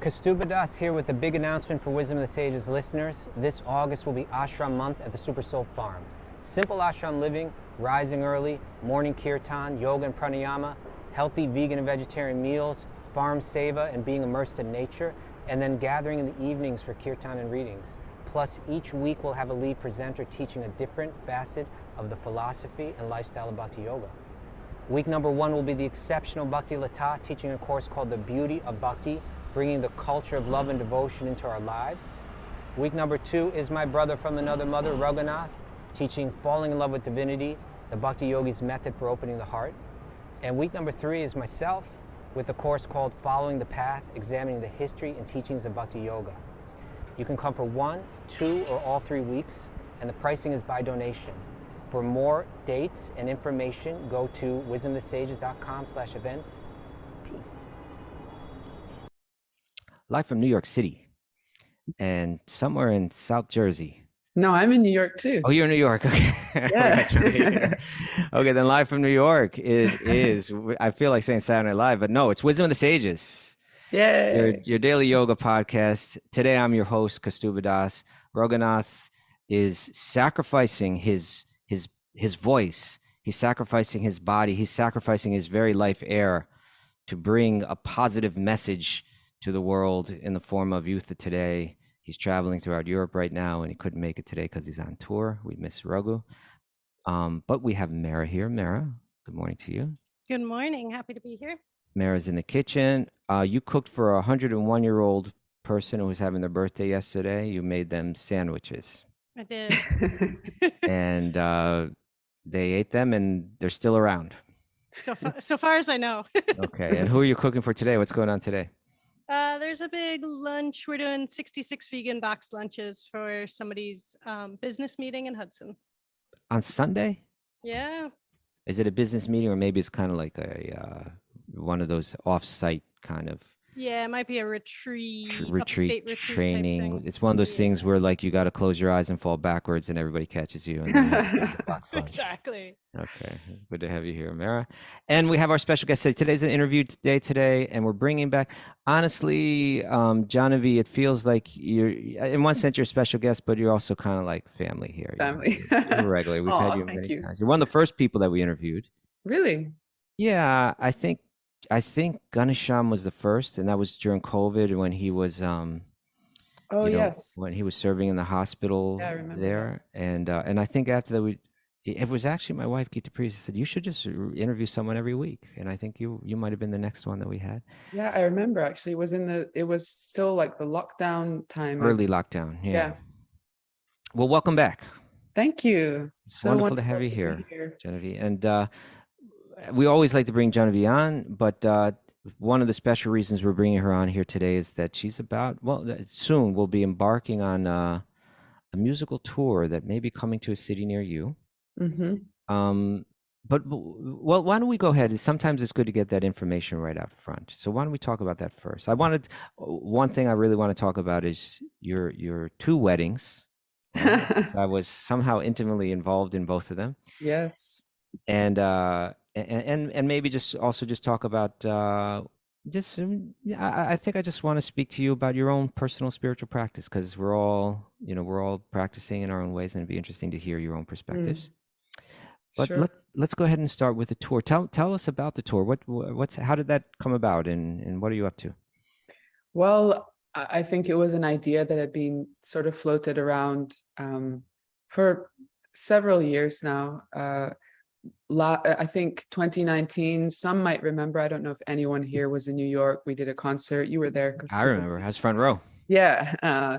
Kaustubha Das here with the big announcement for Wisdom of the Sages listeners. This August will be ashram month at the Super Soul Farm. Simple ashram living, rising early, morning kirtan, yoga and pranayama, healthy vegan and vegetarian meals, farm seva and being immersed in nature, and then gathering in the evenings for kirtan and readings. Plus, each week we'll have a lead presenter teaching a different facet of the philosophy and lifestyle of Bhakti Yoga. Week number 1 will be the exceptional Bhakti Lata teaching a course called The Beauty of Bhakti, bringing the culture of love and devotion into our lives. Week number 2 is my brother from another mother, Raghunath, teaching Falling in Love with Divinity, the Bhakti Yogi's method for opening the heart. And week number 3 is myself with a course called Following the Path, examining the history and teachings of Bhakti Yoga. You can come for 1, 2, or all 3 weeks, and the pricing is by donation. For more dates and information, go to wisdomofthesages.com/events. Peace. Live from New York City and somewhere in South Jersey. No, I'm in New York too. Oh, you're in New York. Okay. Yeah. Okay, then live from New York. It is, I feel like saying Saturday Night Live, but no, it's Wisdom of the Sages. Yay. Your daily yoga podcast. Today I'm your host, Kaustubha Das. Raghunath is sacrificing his voice. He's sacrificing his body. He's sacrificing his very life air to bring a positive message to the world in the form of Youth of Today. He's traveling throughout Europe right now, and he couldn't make it today because he's on tour. We miss Raghu. But we have Mara here. Mara, good morning to you. Good morning. Happy to be here. Mara's in the kitchen. You cooked for a 101-year-old person who was having their birthday yesterday. You made them sandwiches. I did. And they ate them, and they're still around. So far as I know. Okay. And who are you cooking for today? What's going on today? There's a big lunch. We're doing 66 vegan boxed lunches for somebody's business meeting in Hudson. On Sunday? Yeah. Is it a business meeting, or maybe it's kind of like a one of those off-site kind of? Yeah, it might be a retreat training. It's one of those things where like you got to close your eyes and fall backwards, and everybody catches you. And then exactly. Okay, good to have you here, Mara. And we have our special guest today. Today's an interview day today, and we're bringing back, honestly, Jahnavi, it feels like you're, in one sense, you're a special guest, but you're also kind of like family here. Family. You're regular. We've had you many times. You're one of the first people that we interviewed. Really? Yeah, I think Ganesham was the first, and that was during COVID when he was yes, when he was serving in the hospital there. And I think after that it was actually my wife Gita Priest said you should just interview someone every week, and I think you might have been the next one that we had. Yeah, I remember actually. It was still like the lockdown time. Early lockdown. Yeah. Well, welcome back. Thank you. So wonderful to have you here, Genevieve. And we always like to bring Genevieve on, but one of the special reasons we're bringing her on here today is that she's soon will be embarking on a musical tour that may be coming to a city near you. Mm-hmm. But why don't we go ahead? Sometimes it's good to get that information right up front. So why don't we talk about that first? One thing I really want to talk about is your 2 weddings. I was somehow intimately involved in both of them. Yes. And maybe just talk about I think I just want to speak to you about your own personal spiritual practice, because we're all practicing in our own ways, and it'd be interesting to hear your own perspectives. But sure. let's go ahead and start with the tour. Tell us about the tour. How did that come about, and what are you up to? Well, I think it was an idea that had been sort of floated around for several years now. I think 2019, some might remember, I don't know if anyone here was in New York. We did a concert. You were there. I remember. I was front row. Yeah.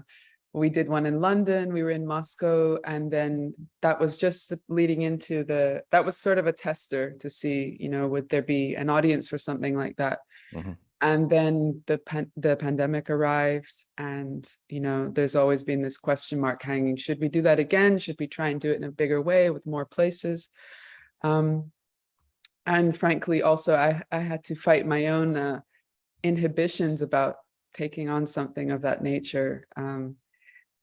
We did one in London. We were in Moscow. And then that was just leading into that was sort of a tester to see, would there be an audience for something like that? Mm-hmm. And then the pandemic arrived, and, there's always been this question mark hanging. Should we do that again? Should we try and do it in a bigger way with more places? And frankly, also, I had to fight my own inhibitions about taking on something of that nature.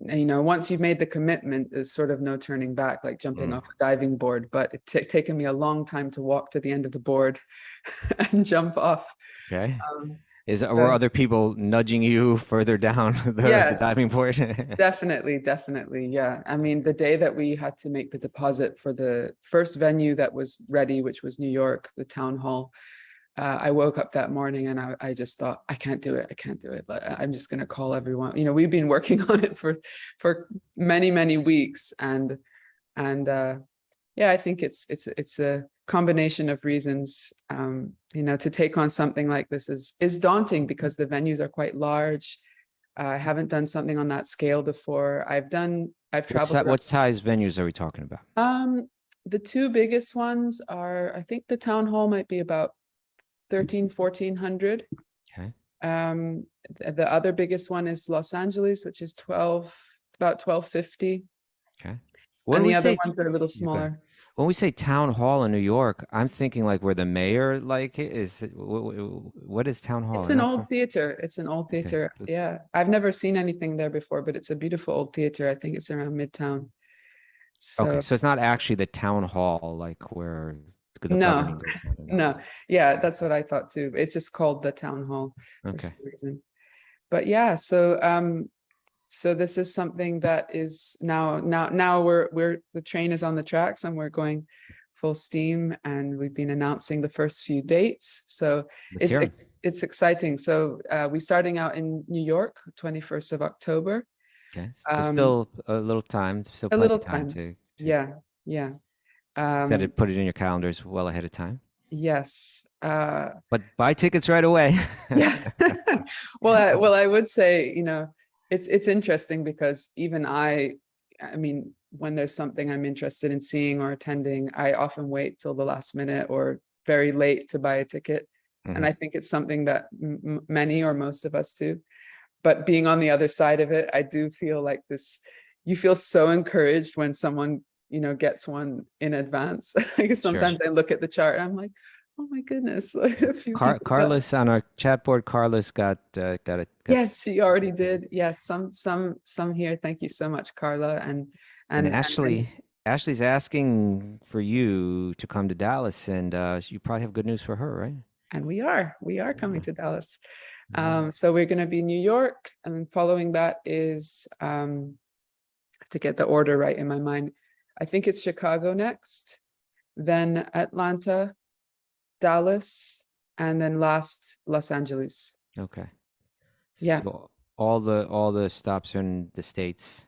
Once you've made the commitment, there's sort of no turning back, like jumping off a diving board. But it's taken me a long time to walk to the end of the board and jump off. Okay. Were So other people nudging you further down the yes, diving board? definitely. Yeah. I mean, the day that we had to make the deposit for the first venue that was ready, which was New York, the town hall, I woke up that morning and I just thought, I can't do it. I can't do it. I'm just going to call everyone. You know, we've been working on it for many weeks, and yeah, I think it's a combination of reasons. You know, to take on something like this is daunting because the venues are quite large. I haven't done something on that scale before. I've traveled around. What size venues are we talking about? The two biggest ones are, I think the town hall might be about 1,400. Okay. The other biggest one is Los Angeles, which is about 1,250. Okay. And the other ones are a little smaller. When we say town hall in New York, I'm thinking like where the mayor what is town hall? It's an old theater. It's an old theater. Okay. Yeah. I've never seen anything there before, but it's a beautiful old theater. I think it's around Midtown. Okay, so it's not actually the town hall, like where the governing goes on. No. Yeah, that's what I thought too. It's just called the town hall for some reason. But yeah, so this is something that is now the train is on the tracks and we're going full steam, and we've been announcing the first few dates. So it's exciting. So we're starting out in New York, 21st of October. Okay, so still a little time, a little time to yeah. Set it, put it in your calendars well ahead of time. Yes. But buy tickets right away. Yeah. Well, I would say, you know, it's interesting because even I mean, when there's something I'm interested in seeing or attending, I often wait till the last minute or very late to buy a ticket. Mm-hmm. And I think it's something that many or most of us do. But being on the other side of it, I do feel like you feel so encouraged when someone, you know, gets one in advance. Because sometimes I look at the chart and I'm like, oh my goodness. Carlos on our chat board, Carlos got it. Yes, he already did. Yes, some here. Thank you so much, Carla. And Ashley's asking for you to come to Dallas, and you probably have good news for her, right? And we are coming to Dallas. So we're going to be New York, and then following that is to get the order right in my mind. I think it's Chicago next, then Atlanta, Dallas, and then last Los Angeles. Okay. Yeah. So all the stops are in the States.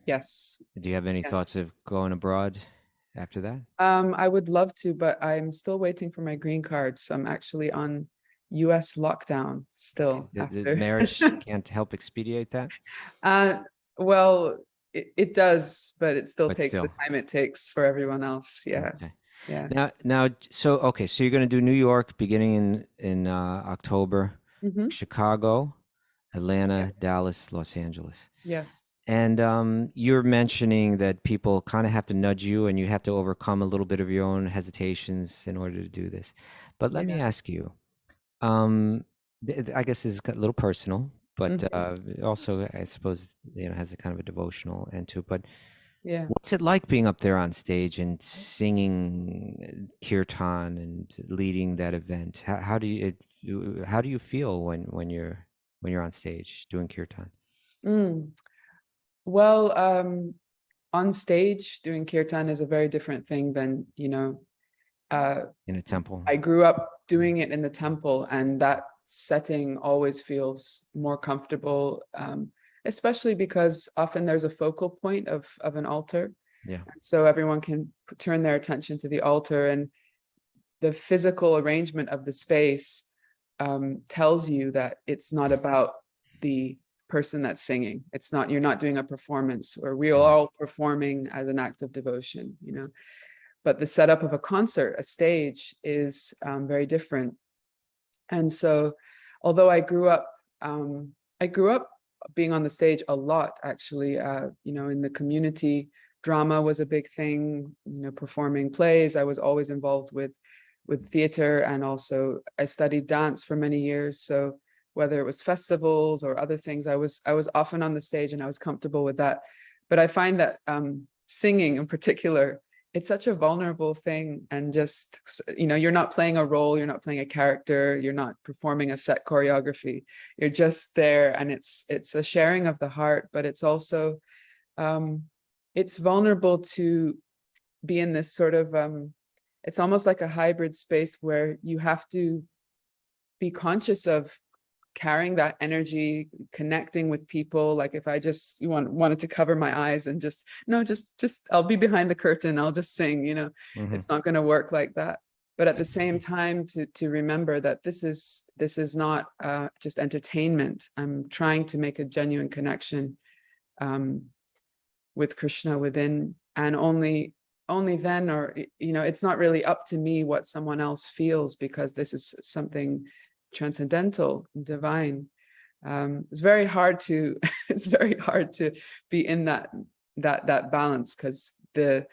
Yes. Do you have any thoughts of going abroad after that? I would love to, but I'm still waiting for my green card. So I'm actually on US lockdown still. The marriage can't help expedite that? Well, it does, but it still takes the time it takes for everyone else. Yeah. Okay. Yeah. Now, so you're going to do New York beginning in October, Chicago, Atlanta, Dallas, Los Angeles. Yes. And you're mentioning that people kind of have to nudge you, and you have to overcome a little bit of your own hesitations in order to do this. But let me ask you, I guess it's a little personal, but also I suppose, you know, has a kind of a devotional end to it. But what's it like being up there on stage and singing kirtan and leading that event? How do you feel when you're on stage doing kirtan? Well, on stage doing kirtan is a very different thing than, you know, in a temple. I grew up doing it in the temple, and that setting always feels more comfortable, especially because often there's a focal point of an altar. Yeah. So everyone can turn their attention to the altar, and the physical arrangement of the space tells you that it's not about the person that's singing. It's not, you're not doing a performance, or we are all performing as an act of devotion, you know. But the setup of a concert, a stage, is very different. And so, although I grew up being on the stage a lot, actually, you know, in the community, drama was a big thing, you know, performing plays. I was always involved with theater, and also I studied dance for many years. So whether it was festivals or other things, I was often on the stage, and I was comfortable with that. But I find that singing in particular it's such a vulnerable thing, and just, you're not playing a role, you're not playing a character, you're not performing a set choreography, you're just there, and it's a sharing of the heart, but it's also it's vulnerable to be in this sort of it's almost like a hybrid space where you have to be conscious of carrying that energy, connecting with people. Like if I just wanted to cover my eyes and just I'll be behind the curtain, I'll just sing, it's not going to work like that. But at the same time, to remember that this is not just entertainment. I'm trying to make a genuine connection with Krishna within, and only then, or it's not really up to me what someone else feels, because this is something transcendental, divine. It's very hard to be in that balance, because the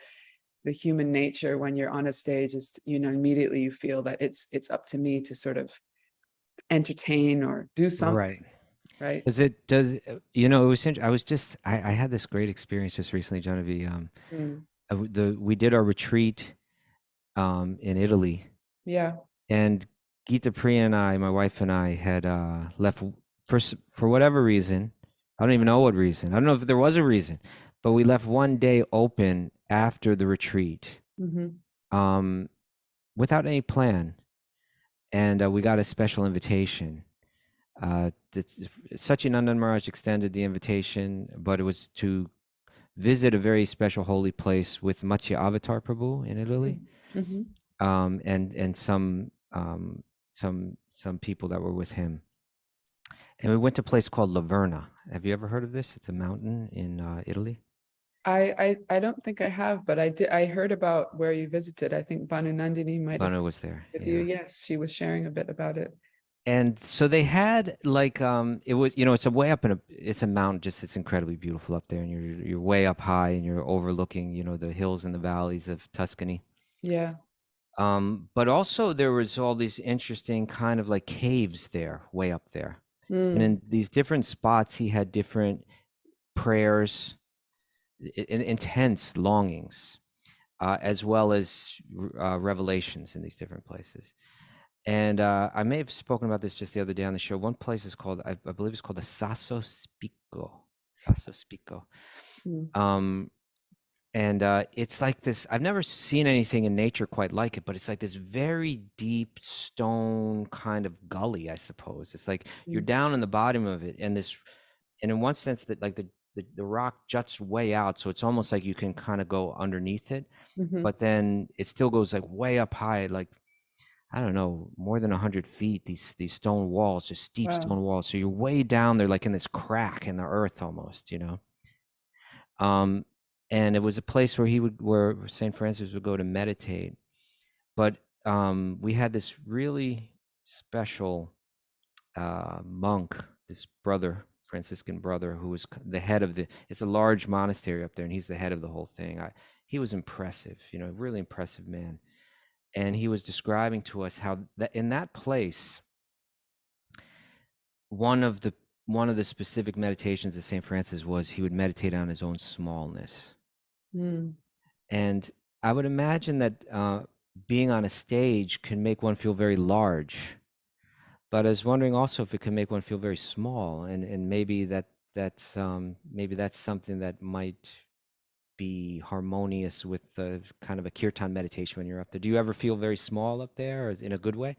human nature when you're on a stage is, immediately you feel that it's up to me to sort of entertain or do something. Right. It was interesting. I had this great experience just recently, Genevieve. We did our retreat in Italy. Yeah. And Gita Priya and I, my wife and I, had left for whatever reason. I don't even know what reason. I don't know if there was a reason, but we left one day open after the retreat, without any plan, and we got a special invitation. Satyananda Maharaj extended the invitation, but it was to visit a very special holy place with Matsya Avatar Prabhu in Italy, and some people that were with him. And we went to a place called Laverna. Have you ever heard of this? It's a mountain in Italy. I don't think I have, but I heard about where you visited. I think Banu Nandini Banu was there. With you. Yes, she was sharing a bit about it. And so they had like it was, it's a way up it's a mountain, just it's incredibly beautiful up there, and you're way up high, and you're overlooking the hills and the valleys of Tuscany. Yeah. But also there was all these interesting kind of like caves there, way up there. And in these different spots he had different prayers, intense longings, as well as revelations in these different places. And I may have spoken about this just the other day on the show. One place is called, I believe it's called the Sasso Spicco. And it's like this, I've never seen anything in nature quite like it, but it's like this very deep stone kind of gully, I suppose. It's like you're down in the bottom of it, and in one sense that like the rock juts way out, so it's almost like you can kind of go underneath it, but then it still goes like way up high, like I don't know, more than 100 feet, these stone walls, just steep stone walls. So you're way down there, like in this crack in the earth almost, and it was a place where St. Francis would go to meditate. But we had this really special monk, this Franciscan brother, who was the head of it's a large monastery up there, and he's the head of the whole thing. He was impressive, really impressive man. And he was describing to us how that in that place, one of the specific meditations of St. Francis was he would meditate on his own smallness. And I would imagine that being on a stage can make one feel very large, but I was wondering also if it can make one feel very small, and maybe that's something that might be harmonious with the kind of a kirtan meditation when you're up there. Do you ever feel very small up there, or in a good way?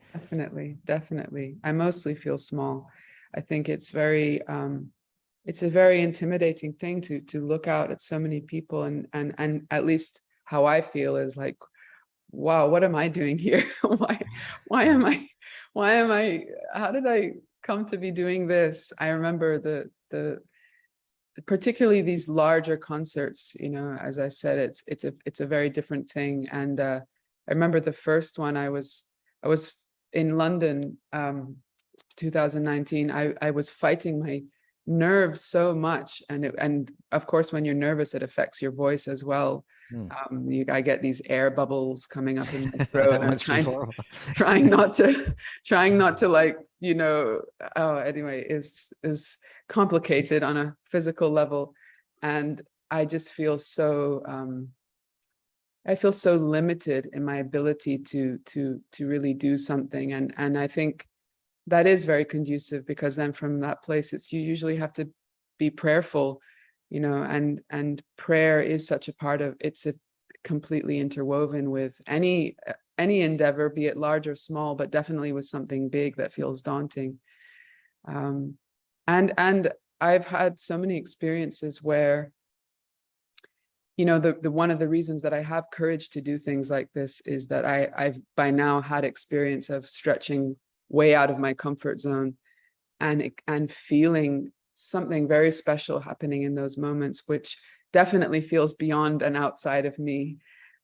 Definitely. I mostly feel small. I think it's a very intimidating thing to look out at so many people, and at least how I feel is like, wow, what am I doing here? why am I, how did I come to be doing this? I remember the particularly these larger concerts, as I said, it's a very different thing. And I remember the first one, I was in London, 2019. I was fighting my nerves so much, and of course when you're nervous it affects your voice as well. I get these air bubbles coming up in my throat. I'm trying not to like, anyway, is complicated on a physical level. And I just feel so I feel so limited in my ability to really do something. And I think that is very conducive, because then from that place, you usually have to be prayerful, and prayer is such a part of it's a completely interwoven with any endeavor, be it large or small, but definitely with something big that feels daunting. And I've had so many experiences where, the one of the reasons that I have courage to do things like this is that I've by now had experience of stretching way out of my comfort zone and feeling something very special happening in those moments, which definitely feels beyond and outside of me.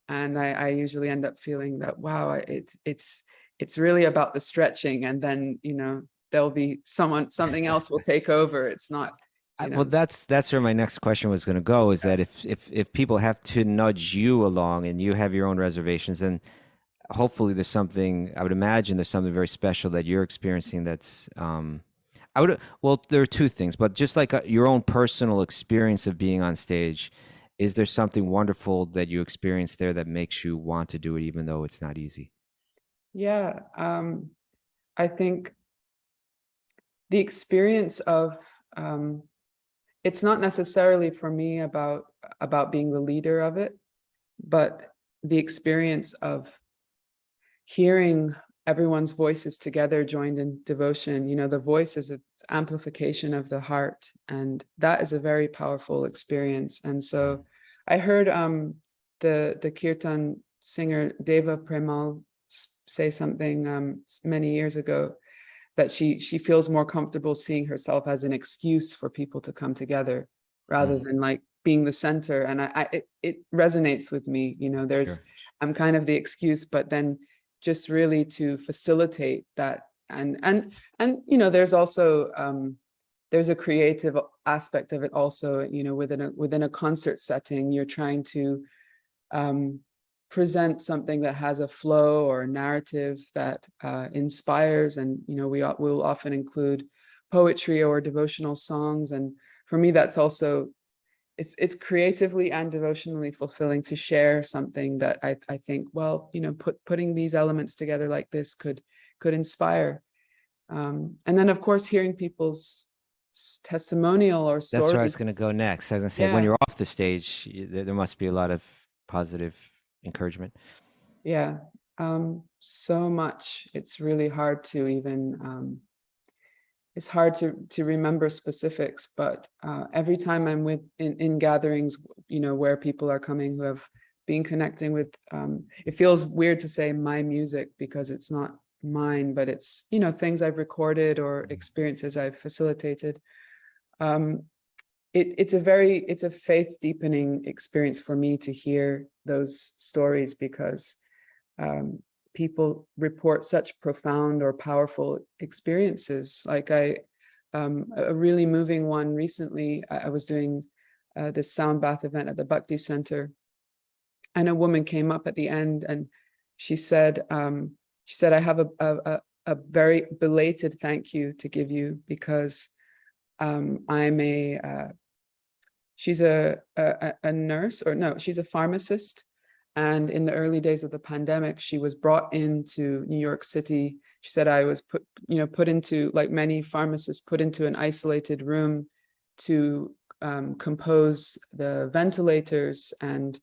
And I usually end up feeling that, wow, it's really about the stretching, and then, there'll be something else will take over. It's not, Well, that's where my next question was going to go, is that if people have to nudge you along and you have your own reservations, then hopefully there's something, I would imagine there's something very special that you're experiencing that's, well, there are two things, but just like your own personal experience of being on stage, is there something wonderful that you experience there that makes you want to do it, even though it's not easy? Yeah. I think the experience of, it's not necessarily for me about being the leader of it, but the experience of hearing everyone's voices together joined in devotion. The voice is an amplification of the heart, and that is a very powerful experience. And so I heard the kirtan singer Deva Premal say something many years ago, that she feels more comfortable seeing herself as an excuse for people to come together rather than like being the center. And it resonates with me. Sure. I'm kind of the excuse, but then just really to facilitate that. And there's also there's a creative aspect of it also. Within a concert setting, you're trying to present something that has a flow or a narrative that inspires, and we'll often include poetry or devotional songs. And for me, that's also, it's creatively and devotionally fulfilling to share something that I think, well, putting these elements together like this could inspire. And then of course hearing people's testimonial or stories. That's where I was going to go next. I was going to say, when you're off the stage, there must be a lot of positive encouragement. Yeah. So much. It's really hard to even it's hard to remember specifics, but every time I'm in gatherings, where people are coming who have been connecting with, it feels weird to say my music because it's not mine, but it's, things I've recorded or experiences I've facilitated. It's a faith deepening experience for me to hear those stories, because people report such profound or powerful experiences. Like a really moving one recently, I was doing this sound bath event at the Bhakti Center, and a woman came up at the end and she said, I have a very belated thank you to give you, because she's a nurse, or no, she's a pharmacist. And in the early days of the pandemic, she was brought into New York City. She said, I was put into, like many pharmacists, put into an isolated room to compose the ventilators and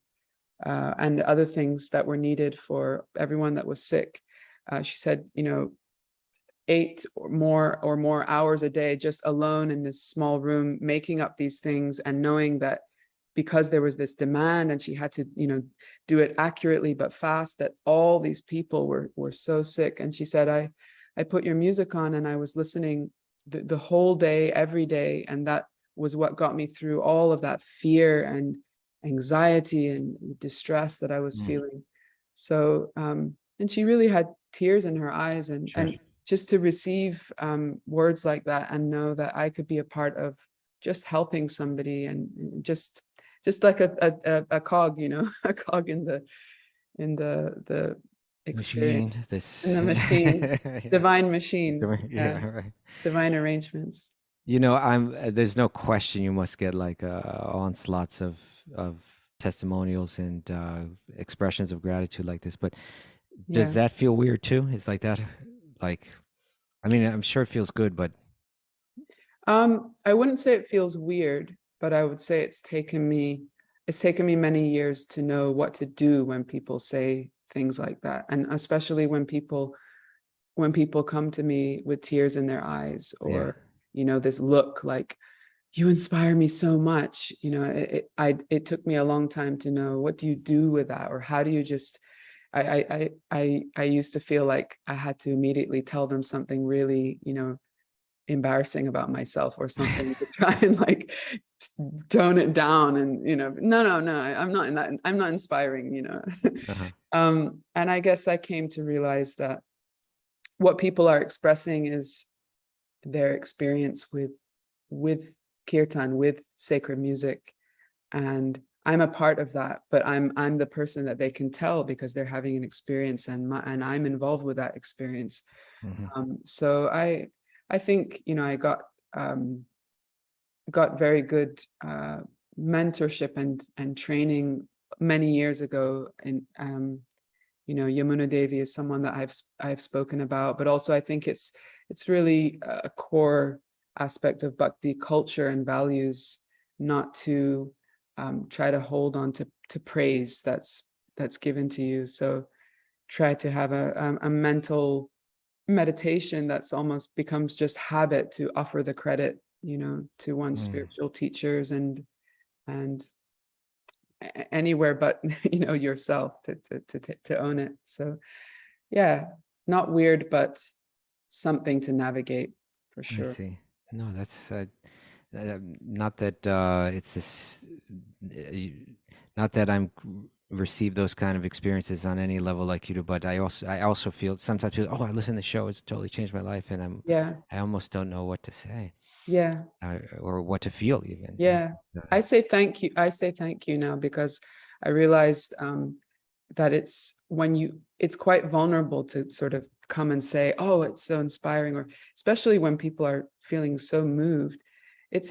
other things that were needed for everyone that was sick. She said, 8 or more hours a day, just alone in this small room, making up these things, and knowing that because there was this demand and she had to, do it accurately but fast, that all these people were so sick. And she said, I put your music on and I was listening the whole day, every day. And that was what got me through all of that fear and anxiety and distress that I was feeling. So, and she really had tears in her eyes, and just to receive words like that and know that I could be a part of just helping somebody, and just like a cog, a cog in the experience, Machine, in the machine, divine machine, right. Divine arrangements. There's no question you must get like onslaughts of testimonials and expressions of gratitude like this, but does Yeah. that feel weird too? It's like that, like, I mean, I'm sure it feels good, but I wouldn't say it feels weird, but I would say it's taken me many years to know what to do when people say things like that. And especially when people come to me with tears in their eyes, yeah. or, this look like, you inspire me so much. It took me a long time to know, what do you do with that? Or how do you just, I used to feel like I had to immediately tell them something really, embarrassing about myself or something to try and like tone it down. And no, I'm not in that, I'm not inspiring. Uh-huh. And I guess I came to realize that what people are expressing is their experience with kirtan, with sacred music. And I'm a part of that, but I'm the person that they can tell, because they're having an experience, and I'm involved with that experience. So I think, I got very good mentorship and training many years ago. And Yamuna Devi is someone that I've spoken about, but also I think it's really a core aspect of Bhakti culture and values, not to try to hold on to praise that's given to you. So try to have a mental meditation that's almost becomes just habit, to offer the credit, to one's spiritual teachers and anywhere but yourself, to own it. So yeah, not weird, but something to navigate for I sure. see. No, that's not that it's this. Not that I'm received those kind of experiences on any level like you do, but I also feel sometimes, oh, I listen to the show, it's totally changed my life, and Yeah, I almost don't know what to say yeah, or what to feel even. yeah. I say thank you. I say thank you now, because I realized that it's quite vulnerable to sort of come and say, oh, it's so inspiring, or especially when people are feeling so moved. It's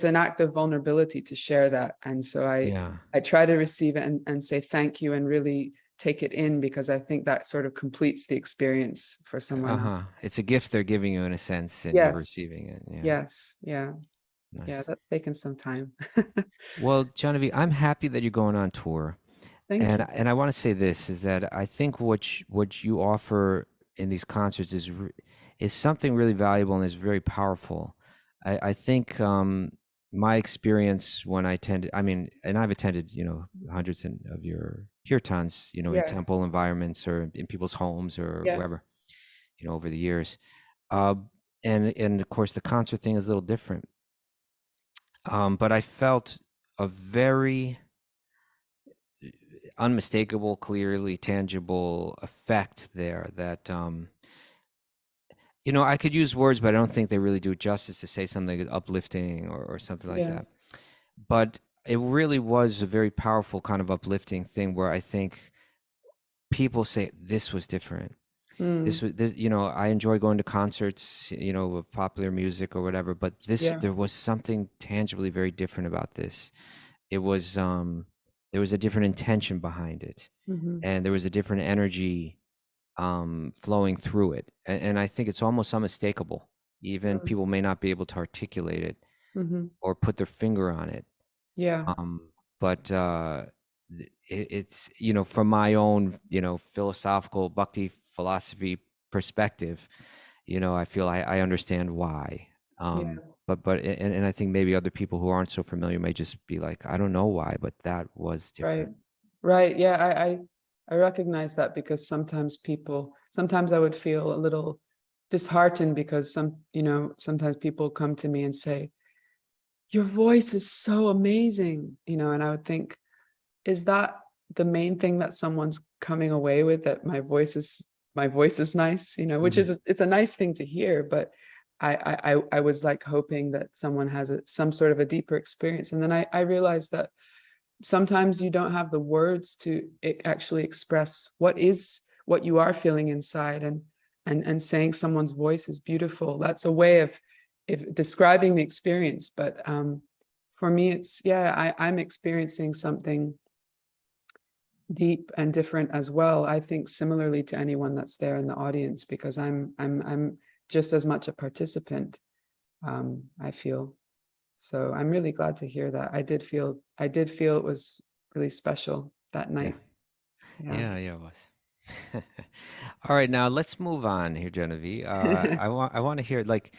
an act of vulnerability to share that. And so Yeah. I try to receive it and say thank you, and really take it in, because I think that sort of completes the experience for someone else. It's a gift they're giving you in a sense, and you're Yes. receiving it. Yeah. Yes. Yeah. Yeah. Nice. That's taken some time. Well, Genevieve, I'm happy that you're going on tour. Thank And you. I want to say this is that I think what you offer in these concerts is something really valuable and is very powerful. I think my experience when I attended, I mean, and I've attended, hundreds of your kirtans, in Yeah. temple environments or in people's homes or Yeah. wherever, over the years. Uh, and of course the concert thing is a little different. But I felt a very unmistakable, clearly tangible effect there that I could use words, but I don't think they really do justice to say something uplifting or something like Yeah. that. But it really was a very powerful kind of uplifting thing where I think people say this was different. Mm. I enjoy going to concerts, of popular music or whatever, but Yeah. there was something tangibly very different about this. It was there was a different intention behind it, Hmm. and there was a different energy flowing through it, and I think it's almost unmistakable. Even people may not be able to articulate it Mm-hmm. or put their finger on it, Yeah. but it's from my own philosophical Bhakti philosophy perspective, I feel I understand why. Yeah. But I think maybe other people who aren't so familiar may just be like, I don't know why, but that was Right. different. Right. Yeah. I recognize that, because sometimes I would feel a little disheartened, because sometimes people come to me and say, your voice is so amazing, and I would think, is that the main thing that someone's coming away with, that my voice is nice, which Mhm. is it's a nice thing to hear, but I was like hoping that someone has some sort of a deeper experience. And then I realized that sometimes you don't have the words to actually express what you are feeling inside, and saying someone's voice is beautiful. That's a way of describing the experience. But for me, it's, I'm experiencing something deep and different as well. I think similarly to anyone that's there in the audience, because I'm just as much a participant. I feel. So I'm really glad to hear that. I did feel it was really special that night. Yeah, it was. All right, now let's move on here, Genevieve. I want to hear, like,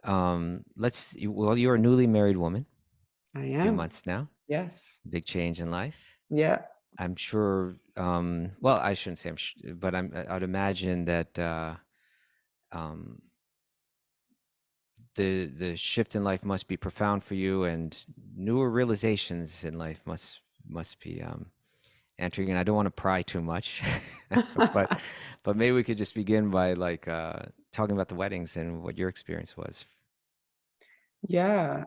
you're a newly married woman. I A few am. months now. Yes. Big change in life. Yeah. I'm sure. Well, I shouldn't say but I'd imagine that the shift in life must be profound for you, and newer realizations in life must be entering. And I don't want to pry too much, but maybe we could just begin by like talking about the weddings and what your experience was. Yeah.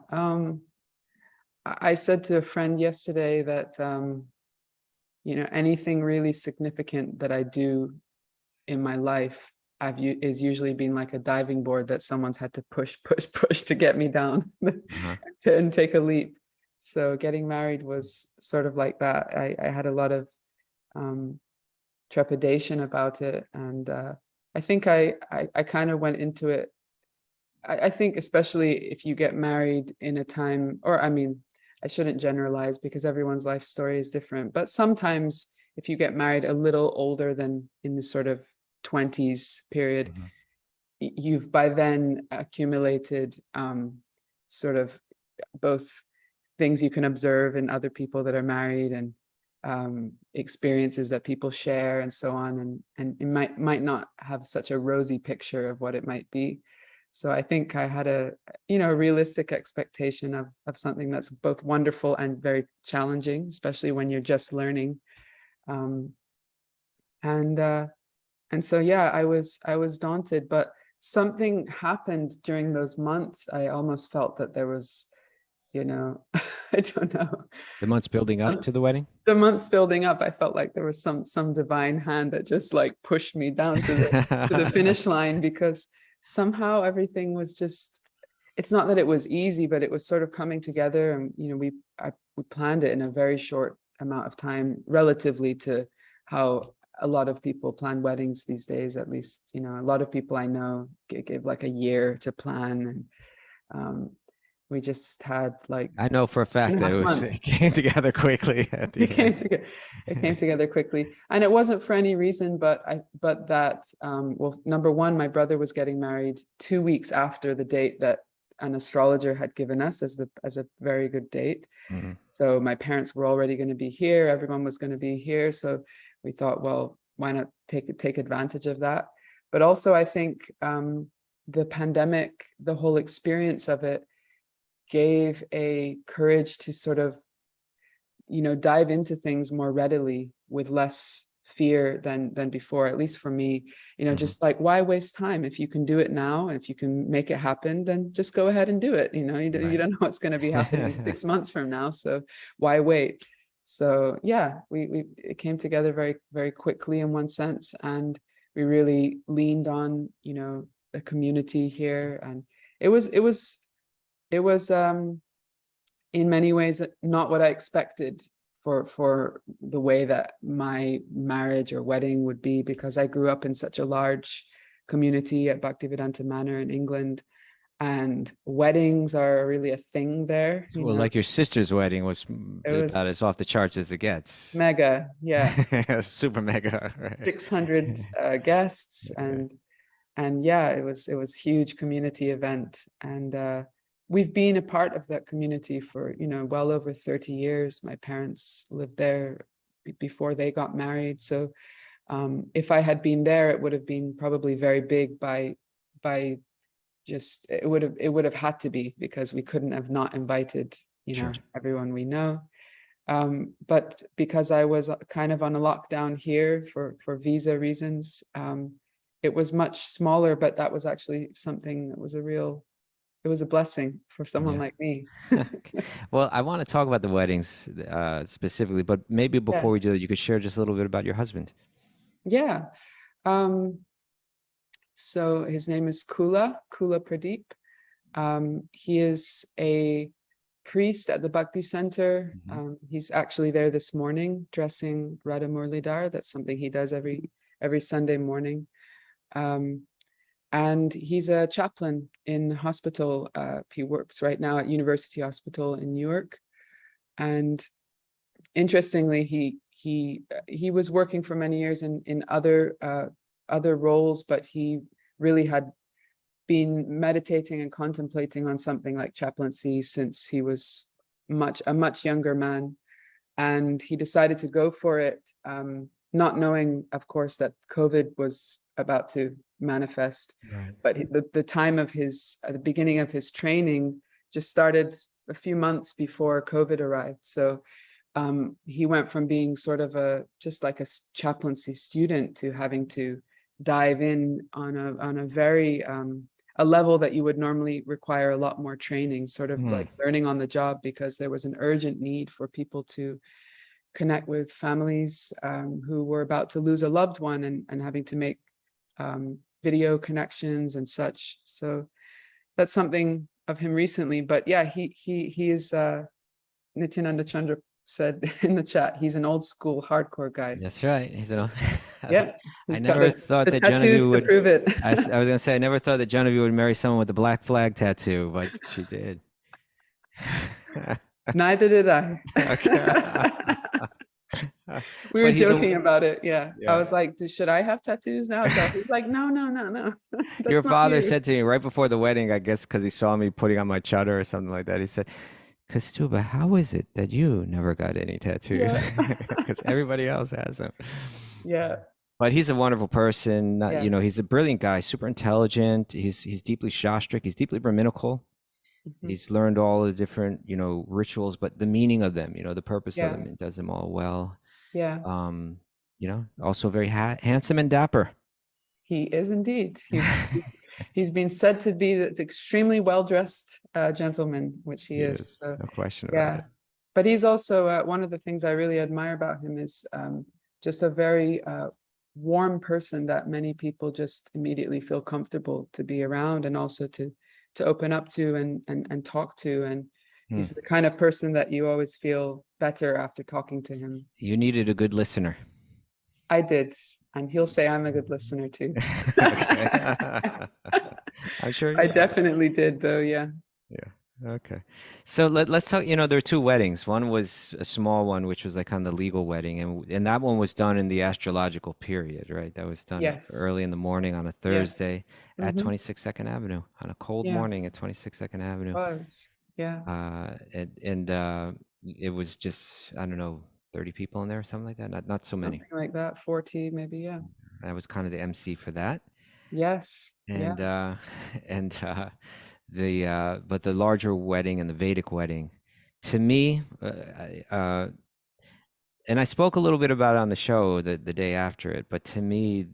I said to a friend yesterday that anything really significant that I do in my life is usually been like a diving board that someone's had to push to get me down and take a leap. So getting married was sort of like that. I had a lot of trepidation about it, and I think I kind of went into it. I think especially if you get married in a time, or I mean, I shouldn't generalize because everyone's life story is different, but sometimes if you get married a little older than in the sort of 20s period, you've by then accumulated sort of both things you can observe in other people that are married, and experiences that people share and so on, and it might not have such a rosy picture of what it might be. So I think I had a realistic expectation of something that's both wonderful and very challenging, especially when you're just learning. And so I was daunted, but something happened during those months. I almost felt that there was, I don't know. The months building up to the wedding? The months building up, I felt like there was some divine hand that just like pushed me down to the finish line, because somehow everything was just, it's not that it was easy, but it was sort of coming together. And, we planned it in a very short amount of time, relatively to how a lot of people plan weddings these days. At least, a lot of people I know give like a year to plan. And we just had like, I know for a fact that it came together quickly at the end. It came together quickly, and it wasn't for any reason, but that well, number one, my brother was getting married 2 weeks after the date that an astrologer had given us as a very good date. Mm-hmm. So my parents were already going to be here. Everyone was going to be here. So we thought, well, why not take advantage of that? But also, I think the pandemic, the whole experience of it, gave a courage to sort of, dive into things more readily with less fear than before, at least for me. Just like, why waste time? If you can do it now, if you can make it happen, then just go ahead and do it. You don't know what's going to be happening 6 months from now, so why wait? So it came together very, very quickly in one sense, and we really leaned on the community here, and it was in many ways not what I expected for the way that my marriage or wedding would be, because I grew up in such a large community at Bhaktivedanta Manor in England, and weddings are really a thing there. Well, like your sister's wedding was about as off the charts as it gets. Mega, yeah. Super mega, right? 600 guests, and it was huge community event, and we've been a part of that community for well over 30 years. My parents lived there before they got married, so if I had been there, it would have been probably very big by just it would have had to be, because we couldn't have not invited Sure. everyone we know. But because I was kind of on a lockdown here for visa reasons, it was much smaller, but that was actually something that was it was a blessing for someone like me. Well, I want to talk about the weddings specifically, but maybe before we do that, you could share just a little bit about your husband. Yeah. So his name is Kula Pradeep. He is a priest at the Bhakti Center. Mhm. He's actually there this morning dressing Radha Murlidhar. That's something he does every Sunday morning. And he's a chaplain in the hospital. He works right now at University Hospital in Newark. And interestingly, he was working for many years in other roles, but he really had been meditating and contemplating on something like chaplaincy since he was a much younger man, and he decided to go for it, not knowing, of course, that COVID was about to manifest. Right. But the time of the beginning of his training just started a few months before COVID arrived. So he went from being sort of just like a chaplaincy student to having to dive in on a very a level that you would normally require a lot more training, sort of like learning on the job, because there was an urgent need for people to connect with families who were about to lose a loved one, and having to make video connections and such. So that's something of him recently. But yeah, he is Nityananda Chandra said in the chat, he's an old school hardcore guy. That's right. He's an Yeah, I he's got never thought the that tattoos Genevieve to would. prove it. I was going to say I never thought that Genevieve would marry someone with the black flag tattoo, but she did. Neither did I. Okay. We were But he's a- joking about it. Yeah. Yeah. I was like, should I have tattoos now? So he's like, no. That's Your not father you. said to me right before the wedding, I guess because he saw me putting on my chadar or something like that, he said, Kaustubha, how is it that you never got any tattoos? Because everybody else has them. Yeah. But he's a wonderful person. Yeah. You know, he's a brilliant guy, super intelligent. He's deeply Shastric. He's deeply Brahminical. Mhm. He's learned all the different, you know, rituals, but the meaning of them, you know, the purpose of Yeah. them, it does them all well. Yeah. You know, also very handsome and dapper. He is indeed. He's been said to be an extremely well-dressed gentleman, which he is. So, No question about yeah. it. But he's also one of the things I really admire about him is just a very warm person that many people just immediately feel comfortable to be around, and also to open up to and talk to. And he's the kind of person that you always feel better after talking to him. You needed a good listener. I did. And he'll say I'm a good listener too. Okay. I'm sure. I definitely did, though. Yeah. Yeah. Okay. So let's talk, you know, there are two weddings. One was a small one, which was like kind of the legal wedding. And that one was done in the astrological period, right? That was done Yes. early in the morning on a Thursday at Mhm. 26 Second Avenue, on a cold Yeah. morning at 26 Second Avenue. Was. Yeah. It was just, I don't know, 30 people in there or something like that. Not so many. Something like that. 40, maybe. Yeah. I was kind of the MC for that. Yes. And Yeah. But the larger wedding and the Vedic wedding, to me, and I spoke a little bit about it on the show the day after it, but to me,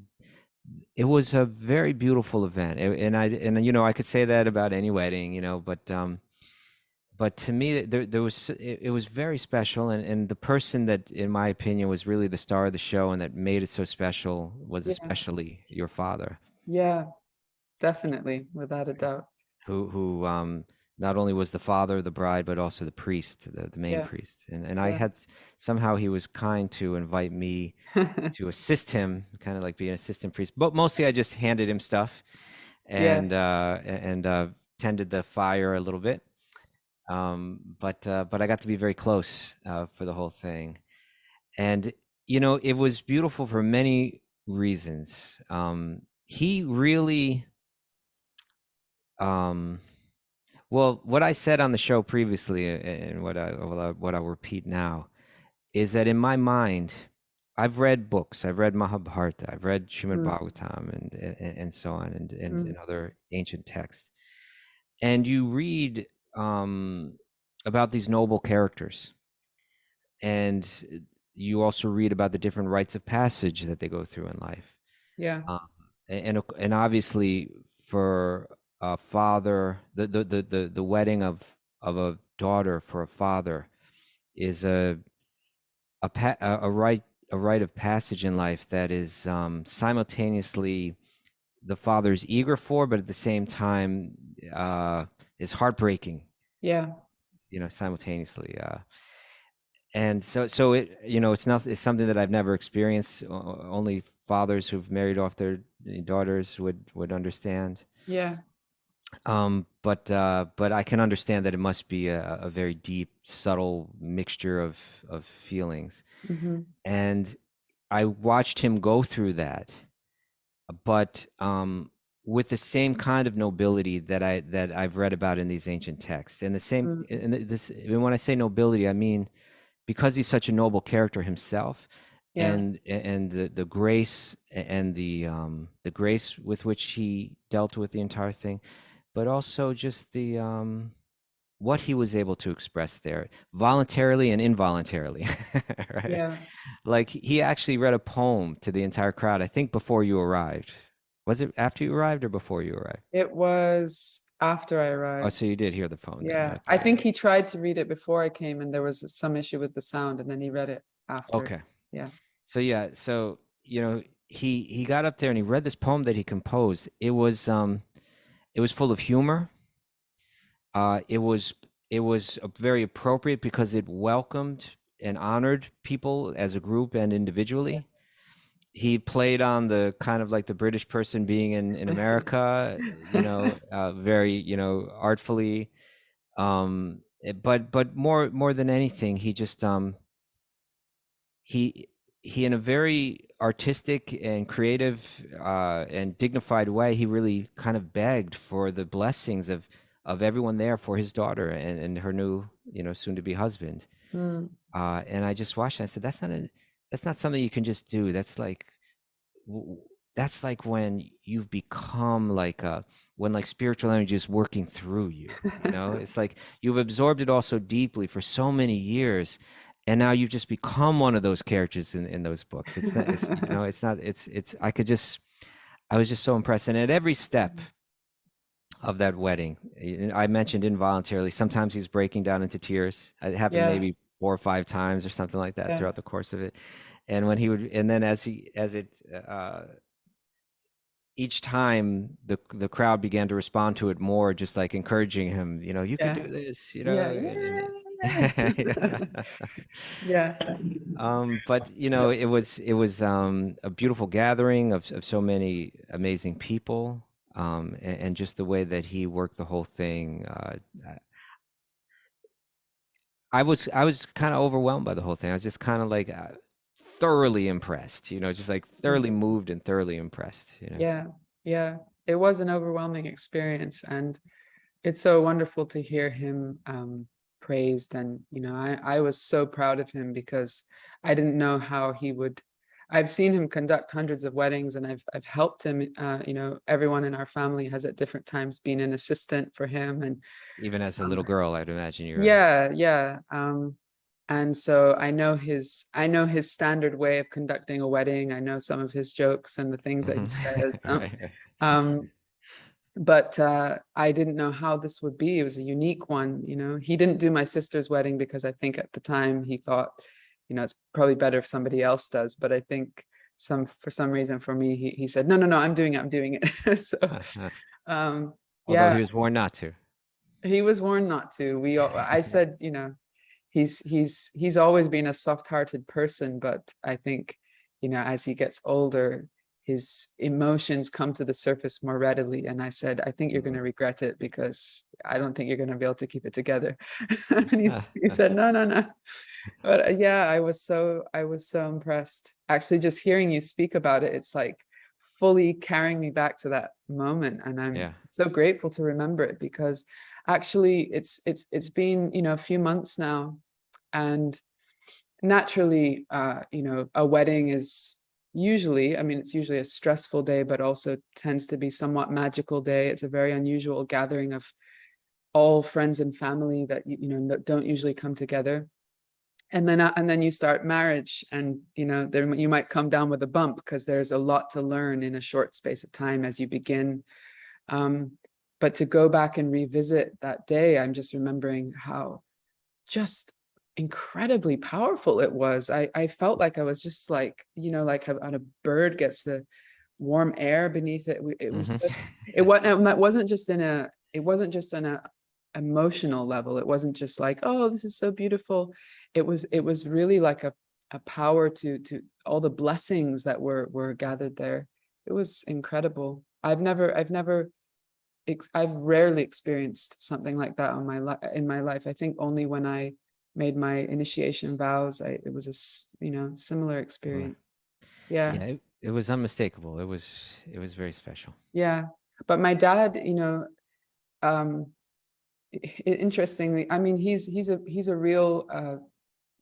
it was a very beautiful event. And you know, I could say that about any wedding, you know, but to me, there was, it was very special, and the person that, in my opinion, was really the star of the show and that made it so special was Yeah. especially your father, Yeah. Definitely, without a doubt. who not only was the father of the bride, but also the priest, the main Yeah. priest. And I Yeah. had, somehow he was kind to invite me to assist him, kind of like be an assistant priest. But mostly I just handed him stuff and tended the fire a little bit. But I got to be very close for the whole thing. And, you know, it was beautiful for many reasons. He really, well, what I said on the show previously, and what I'll repeat now, is that in my mind, I've read books. I've read Mahabharata. I've read Srimad Bhagavatam and so on, and other ancient texts. And you read about these noble characters, and you also read about the different rites of passage that they go through in life. Yeah. And obviously, for a father, the wedding of a daughter for a father is a rite of passage in life that is simultaneously the father's eager for, but at the same time is heartbreaking. Yeah. simultaneously. And so it, it's something that I've never experienced. Only fathers who've married off their daughters would understand. Yeah. But I can understand that it must be a very deep, subtle mixture of feelings. Hmm. And I watched him go through that, but with the same kind of nobility that I've read about in these ancient texts. And the same, and when I say nobility, I mean because he's such a noble character himself, Yeah. and the grace and the grace with which he dealt with the entire thing, but also just the what he was able to express there voluntarily and involuntarily, right? Yeah. Like he actually read a poem to the entire crowd, I think before you arrived. Was it after you arrived or before you arrived? It was after I Oh, arrived. so you did hear the poem then. Yeah. I Okay. think he tried to read it before I came and there was some issue with the sound, and then he read it after. Okay. Yeah. So yeah, so he got up there and he read this poem that he composed. It was full of humor. It was very appropriate because it welcomed and honored people as a group and individually. He played on the kind of like the British person being in America, very, artfully. But more than anything, he just he in a very artistic and creative and dignified way, he really kind of begged for the blessings of everyone there for his daughter and her new, soon to be husband. Mm. And I just watched it. I said, that's not something you can just do. That's like when you've become like when like spiritual energy is working through you. It's like you've absorbed it all so deeply for so many years, and now you've just become one of those characters in those books. It's not, I was just so impressed. And at every step of that wedding, I mentioned involuntarily, sometimes he's breaking down into tears. It happened maybe 4 or 5 times or something like that throughout the course of it. And when he would, and then each time the crowd began to respond to it more, just like encouraging him, you can do this, Yeah. But it was a beautiful gathering of so many amazing people, and just the way that he worked the whole thing. I was kind of overwhelmed by the whole thing. I was just kind of like thoroughly impressed, just like thoroughly moved and thoroughly impressed. Yeah. It was an overwhelming experience, and it's so wonderful to hear him praised. And I was so proud of him because I didn't know how he would. I've seen him conduct hundreds of weddings, and I've helped him. Everyone in our family has at different times been an assistant for him, and even as a little girl, I'd imagine you were. Yeah. And so I know his standard way of conducting a wedding. I know some of his jokes and the things that he says. Right. But I didn't know how this would be. It was a unique one. He didn't do my sister's wedding because I think at the time he thought, it's probably better if somebody else does. But I think for some reason for me, he said, no, I'm doing it. So, although he was warned not to. He was warned not to. I said, he's always been a soft-hearted person, but I think, as he gets older, his emotions come to the surface more readily. And I said, I think you're going to regret it because I don't think you're going to be able to keep it together. And he said, no. But I was so impressed. Actually, just hearing you speak about it, it's like fully carrying me back to that moment. And I'm so grateful to remember it, because actually it's been, a few months now. And naturally, a wedding is it's usually a stressful day, but also tends to be somewhat magical day. It's a very unusual gathering of all friends and family that don't usually come together. And then you start marriage, and there you might come down with a bump because there's a lot to learn in a short space of time as you begin. But to go back and revisit that day, I'm just remembering how just incredibly powerful it was. I felt like I was just like, like how a bird gets the warm air beneath it. It was just, it wasn't just in a emotional level. It wasn't just like, oh, this is so beautiful. It was really like a power to all the blessings that were gathered there. It was incredible. I've rarely experienced something like that in my life. I think only when I made my initiation vows, it was a similar experience. Yeah. Yeah, it was unmistakable. It was very special. Yeah. But my dad, interestingly, I mean, he's a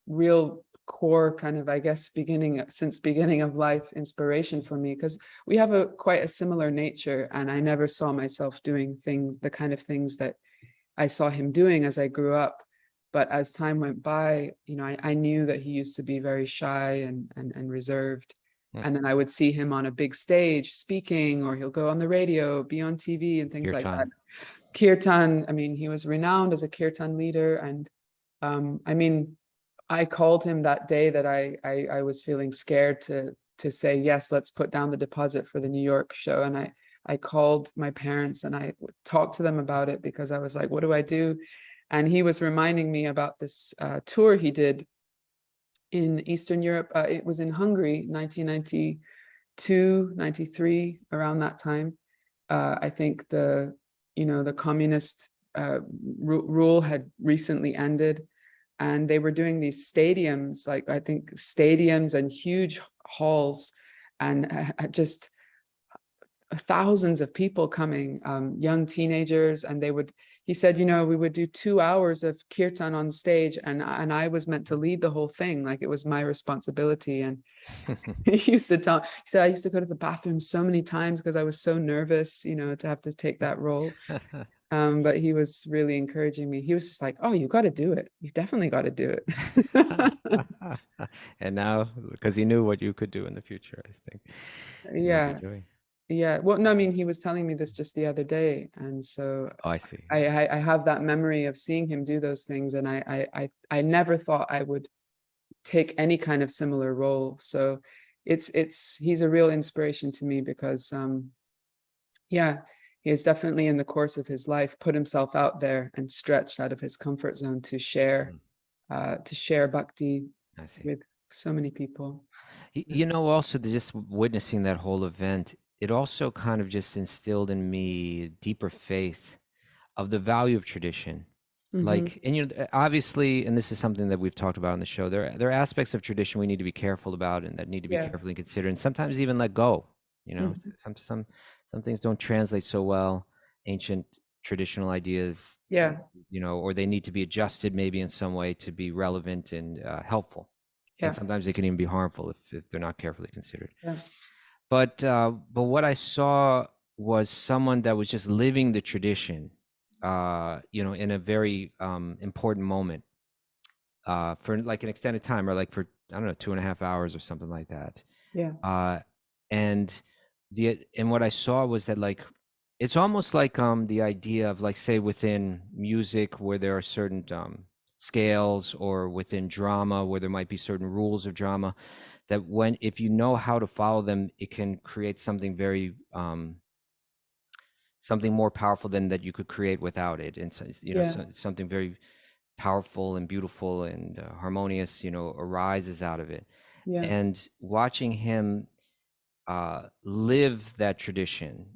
real core kind of, I guess, beginning of life inspiration for me, because we have quite a similar nature, and I never saw myself doing the kind of things that I saw him doing as I grew up. But as time went by, I knew that he used to be very shy and reserved. And then I would see him on a big stage speaking, or he'll go on the radio, be on TV and things like that. Kirtan, I mean, he was renowned as a kirtan leader. And I mean, I called him that day that I was feeling scared to say, yes, let's put down the deposit for the New York show. And I called my parents and I talked to them about it, because I was like, what do I do? And he was reminding me about this tour he did in Eastern Europe. It was in Hungary, 1992, 93, around that time. I think the communist rule had recently ended, and they were doing these stadiums, like I think stadiums and huge halls, and just thousands of people coming, young teenagers, and he said, we would do 2 hours of kirtan on stage, and I was meant to lead the whole thing, like it was my responsibility. And he said I used to go to the bathroom so many times because I was so nervous, to have to take that role. But he was really encouraging me. He was just like, oh, you got to do it. You definitely got to do it. And now, because he knew what you could do in the future, I think. Yeah. Yeah. Well, no, I mean, he was telling me this just the other day. And so I see. I have that memory of seeing him do those things. And I never thought I would take any kind of similar role. So he's a real inspiration to me, because he has definitely, in the course of his life, put himself out there and stretched out of his comfort zone to share Bhakti with so many people. Also just witnessing that whole event, it also kind of just instilled in me deeper faith of the value of tradition. Mm-hmm. Like, and obviously, and this is something that we've talked about on the show, there are aspects of tradition we need to be careful about and that need to be carefully considered, and sometimes even let go. Some things don't translate so well, ancient traditional ideas, or they need to be adjusted maybe in some way to be relevant and helpful. And sometimes they can even be harmful if they're not carefully considered. But what I saw was someone that was just living the tradition, in a very important moment, for like an extended time, or like for, I don't know, 2.5 hours or something like that. And what I saw was that, like, it's almost like the idea of, like, say within music where there are certain scales, or within drama where there might be certain rules of drama, that if you know how to follow them, it can create something very something more powerful than that you could create without it. And so, something very powerful and beautiful and harmonious, arises out of it. And watching him live that tradition,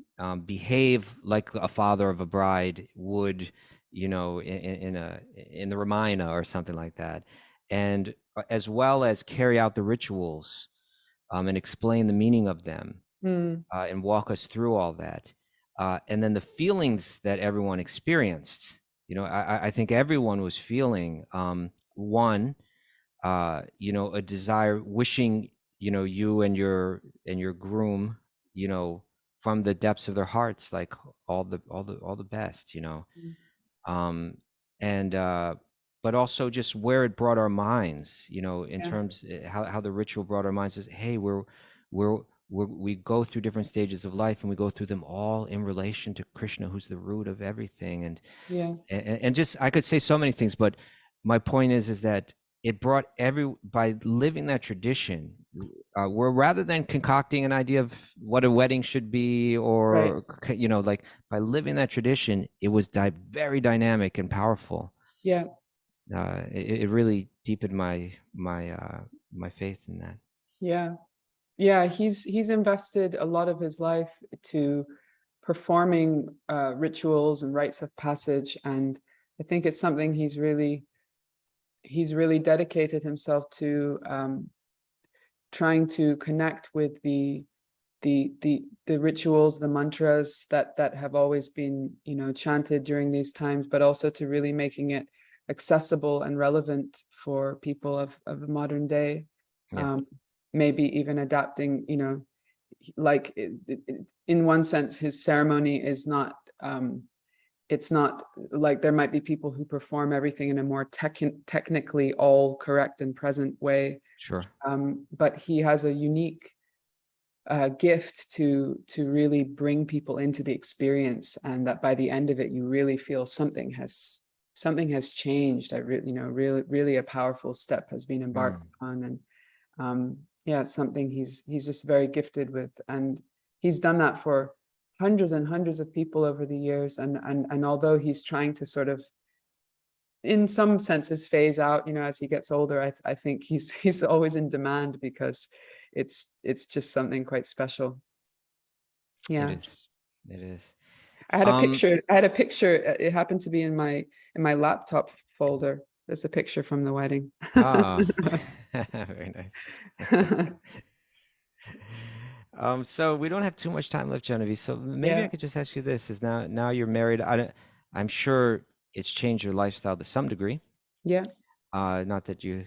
behave like a father of a bride would, in the Ramayana or something like that, and as well as carry out the rituals and explain the meaning of them, and walk us through all that, and then the feelings that everyone experienced. I think everyone was feeling a desire, wishing you and your groom, from the depths of their hearts, like all the best, but also just where it brought our minds, in terms how the ritual brought our minds is, hey, we go through different stages of life, and we go through them all in relation to Krishna, who's the root of everything. And just, I could say so many things, but my point is that it brought by living that tradition, where rather than concocting an idea of what a wedding should be, Right. or like by living that tradition, it was very dynamic and powerful. Yeah. It really deepened my faith in that. Yeah. Yeah. He's invested a lot of his life to performing rituals and rites of passage, and I think it's something he's really dedicated himself to, trying to connect with the rituals, the mantras that have always been, chanted during these times, but also to really making it accessible and relevant for people of modern day. Yeah. Maybe even adapting, like in one sense, his ceremony is not, it's not like there might be people who perform everything in a more technically all correct and present way. Sure. But he has a unique gift to really bring people into the experience, and that by the end of it, you really feel something has changed. Really a powerful step has been embarked on, and yeah, it's something he's just very gifted with, and he's done that for hundreds and hundreds of people over the years. And although he's trying to sort of, in some senses, phase out, as he gets older, I think he's always in demand, because it's just something quite special. Yeah. It is. I had a picture. It happened to be in my laptop folder. There's a picture from the wedding. Very nice. So we don't have too much time left, Genevieve. So maybe I could just ask you this: is now you're married. I'm sure it's changed your lifestyle to some degree. Yeah. Not that you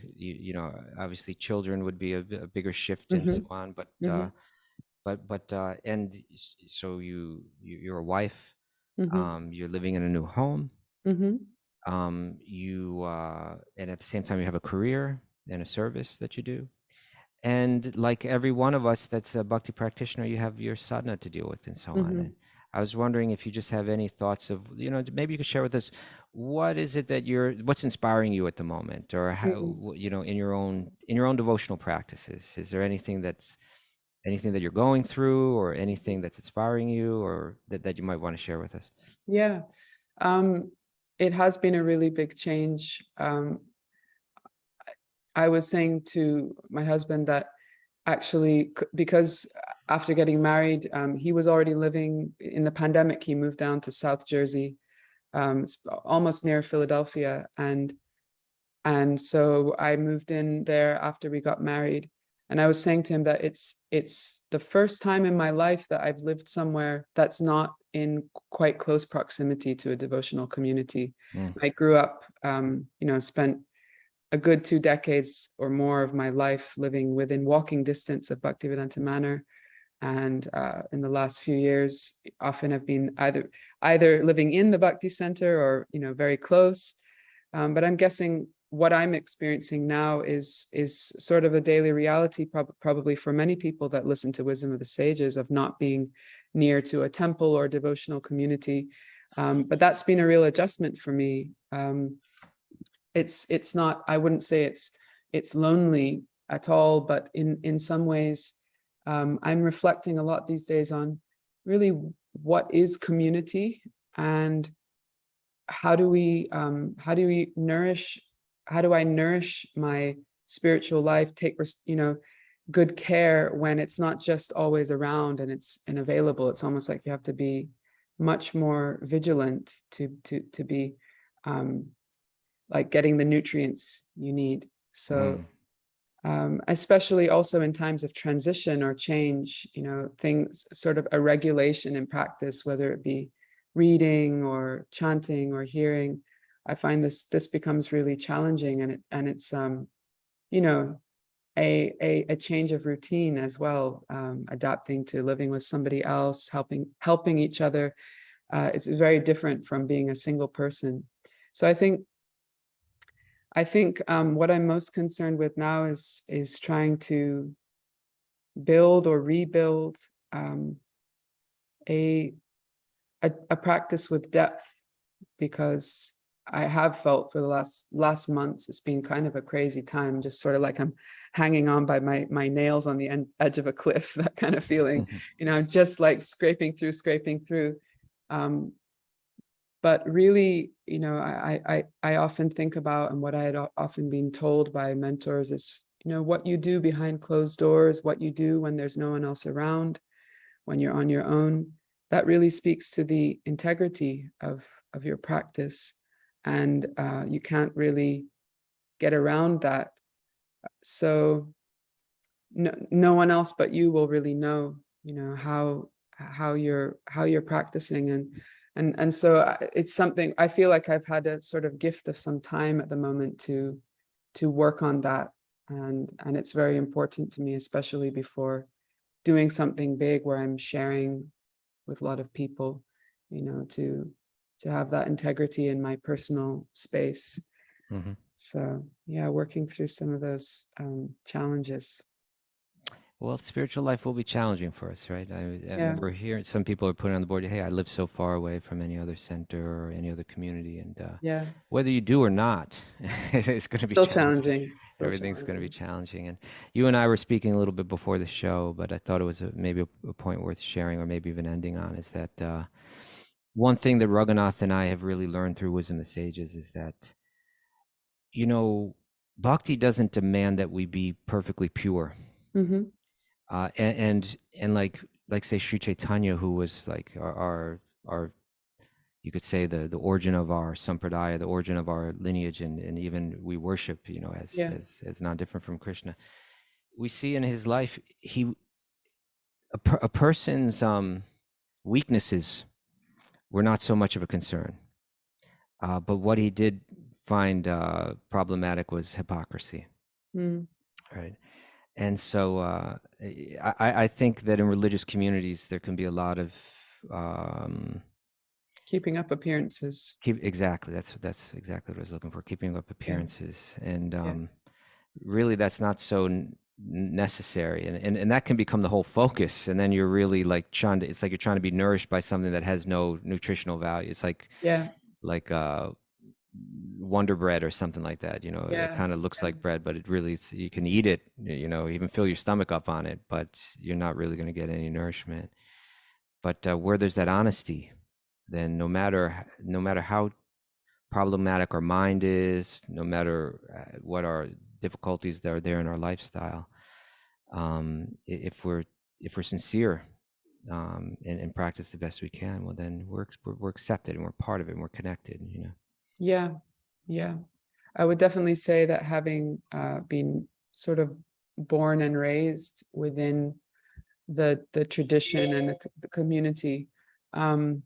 obviously children would be a bigger shift and so on, but and so you're a wife. You're living in a new home. You and at the same time you have a career and a service that you do. And like every one of us that's a Bhakti practitioner, you have your sadhana to deal with and so on. And I was wondering if you just have any thoughts of, maybe you could share with us, what is it that what's inspiring you at the moment, or how, in your own devotional practices? Is there anything that you're going through, or anything that's inspiring you, or that you might want to share with us? Yeah. It has been a really big change. I was saying to my husband that actually, because after getting married, he was already living in the pandemic. He moved down to South Jersey, it's almost near Philadelphia. And so I moved in there after we got married. And I was saying to him that it's the first time in my life that I've lived somewhere that's not in quite close proximity to a devotional community. I grew up, spent a good 2 decades or more of my life living within walking distance of Bhaktivedanta Manor. And in the last few years, often have been either living in the Bhakti Center or, very close. But I'm guessing what I'm experiencing now is sort of a daily reality, probably for many people that listen to Wisdom of the Sages, of not being near to a temple or devotional community. But that's been a real adjustment for me. It's not, I wouldn't say it's lonely at all, but in some ways, I'm reflecting a lot these days on really what is community, and how do I nourish my spiritual life, take good care when it's not just always around and it's available. It's almost like you have to be much more vigilant to be like getting the nutrients you need. So especially also in times of transition or change, things, sort of a regulation in practice, whether it be reading or chanting or hearing, I find this becomes really challenging, and it's a change of routine as well, adapting to living with somebody else, helping each other. It's very different from being a single person. So I think what I'm most concerned with now is trying to build or rebuild a practice with depth, because I have felt for the last months, it's been kind of a crazy time, just sort of like I'm hanging on by my nails on the edge of a cliff, that kind of feeling, just like scraping through. But really, I often think about, and what I had often been told by mentors is, what you do behind closed doors, what you do when there's no one else around, when you're on your own, that really speaks to the integrity of your practice. And you can't really get around that. So no one else but you will really know, how you're practicing. And so it's something I feel like I've had a sort of gift of some time at the moment to work on that. And it's very important to me, especially before doing something big where I'm sharing with a lot of people, to have that integrity in my personal space. Mm-hmm. So yeah, working through some of those challenges. Well, spiritual life will be challenging for us, right? I remember hearing some people are putting on the board, hey, I live so far away from any other center or any other community. And whether you do or not, it's going to be still challenging. Everything's going to be challenging. And you and I were speaking a little bit before the show, but I thought it was maybe a point worth sharing, or maybe even ending on, is that one thing that Raghunath and I have really learned through Wisdom of the Sages is that, Bhakti doesn't demand that we be perfectly pure. Mm-hmm. And like say Sri Chaitanya, who was like our you could say the origin of our sampradaya, the origin of our lineage, and even we worship, as not different from Krishna. We see in his life, a person's weaknesses were not so much of a concern, but what he did find problematic was hypocrisy. Right. And so I think that in religious communities, there can be a lot of keeping up appearances. Exactly. That's exactly what I was looking for. Keeping up appearances. And really, that's not so necessary. And that can become the whole focus. And then you're really like it's like you're trying to be nourished by something that has no nutritional value. It's like, Wonder Bread or something like that, it kind of looks like bread, but it really, you can eat it, even fill your stomach up on it, but you're not really going to get any nourishment. But where there's that honesty, then no matter how problematic our mind is, no matter what our difficulties that are there in our lifestyle, if we're sincere and practice the best we can, well, then we're accepted and we're part of it and we're connected, Yeah. I would definitely say that having been sort of born and raised within the tradition and the community, one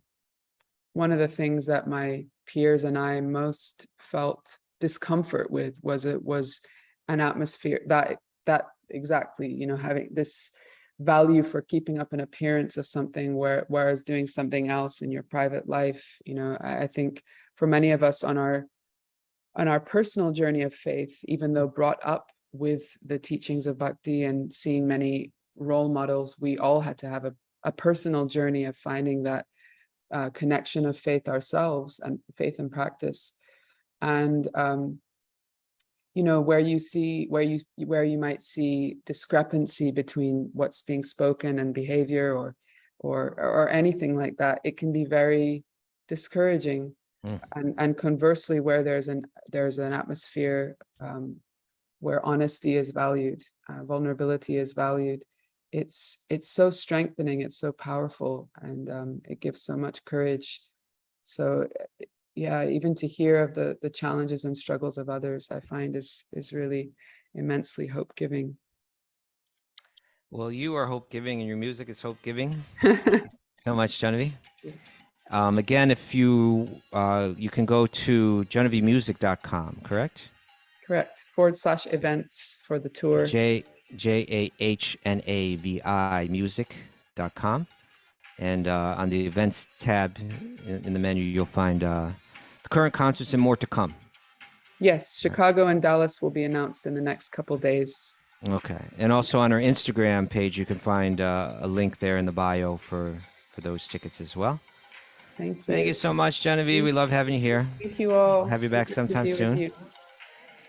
of the things that my peers and I most felt discomfort with was an atmosphere that exactly, having this value for keeping up an appearance of something whereas doing something else in your private life. I think for many of us on our personal journey of faith, even though brought up with the teachings of Bhakti and seeing many role models, we all had to have a personal journey of finding that connection of faith ourselves and faith and practice. And where you might see discrepancy between what's being spoken and behavior or anything like that, it can be very discouraging. And conversely, where there's an atmosphere where honesty is valued, vulnerability is valued, it's so strengthening, it's so powerful, and it gives so much courage. So even to hear of the challenges and struggles of others, I find is really immensely hope-giving. Well, you are hope-giving and your music is hope-giving. So much, Genevieve. Again, if you can go to genevievemusic.com, correct? Correct. /events for the tour. JAHNAVI music.com. And on the events tab in the menu, you'll find the current concerts and more to come. Yes, Chicago and Dallas will be announced in the next couple days. Okay. And also on our Instagram page, you can find a link there in the bio for those tickets as well. Thank you. Thank you so much, Genevieve. We love having you here. Thank you all. Have you back So good to sometime be with soon. you.